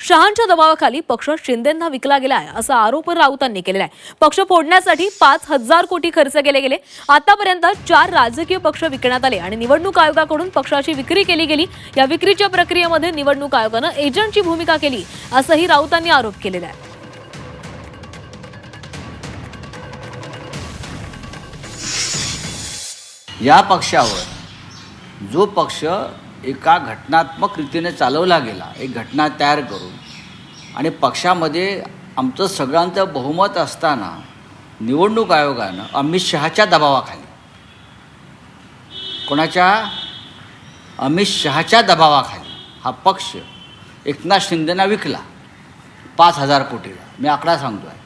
शहांच्या दबावाखाली पक्ष शिंदेंना विकला गेला आहे असा आरोप राऊतांनी केलेला आहे। पक्ष फोडण्यासाठी 5,000 कोटी खर्च केले गेले। आतापर्यंत 4 राजकीय पक्ष विकण्यात आले आणि निवडणूक आयोगाकडून पक्षाची विक्री केली गेली। या विक्रीच्या प्रक्रियेमध्ये निवडणूक आयोगाने एजंटची भूमिका केली असंही राऊतांनी आरोप केलेला आहे। या पक्षावर जो पक्ष एका घटनात्मक रीतीने चालवला गेला, एक घटना तयार करून आणि पक्षामध्ये आमचं सगळ्यांचं बहुमत असताना निवडणूक आयोगानं अमित शहाच्या दबावाखाली, कोणाच्या, अमित शहाच्या दबावाखाली हा पक्ष एकनाथ शिंदेंना विकला 5,000 कोटीला। मी आकडा सांगतो आहे,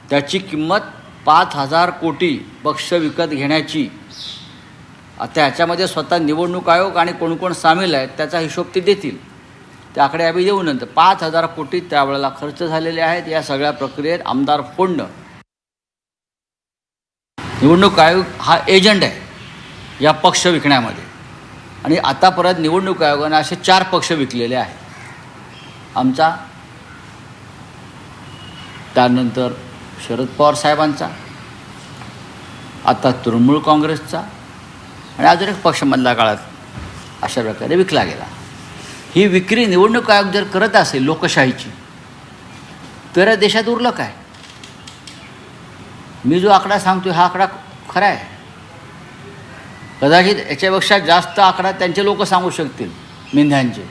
त्याची किंमत 5,000 कोटी पक्ष विकत घेण्याची। आता याच्यामध्ये स्वतः निवडणूक आयोग आणि कोण कोण सामील आहेत त्याचा हिशोब ते देतील, ते आकडे आम्ही देऊ नंतर। 5,000 कोटी त्यावेळेला खर्च झालेले आहेत या सगळ्या प्रक्रियेत। आमदार फोडणं, निवडणूक आयोग हा एजंट आहे या पक्ष विकण्यामध्ये। आणि आता परत निवडणूक आयोगाने असे 4 पक्ष विकलेले आहेत, आमचा, त्यानंतर शरद पवार साहेबांचा, आता तृणमूल काँग्रेसचा आणि अजून एक पक्ष मधल्या काळात अशा प्रकारे विकला गेला। ही विक्री निवडणूक आयोग जर करत असेल लोकशाहीची, तर देशात उरलं काय? मी जो आकडा सांगतो हा आकडा खरा आहे, कदाचित याच्यापेक्षा जास्त आकडा त्यांचे लोक सांगू शकतील, मेंढ्यांचे।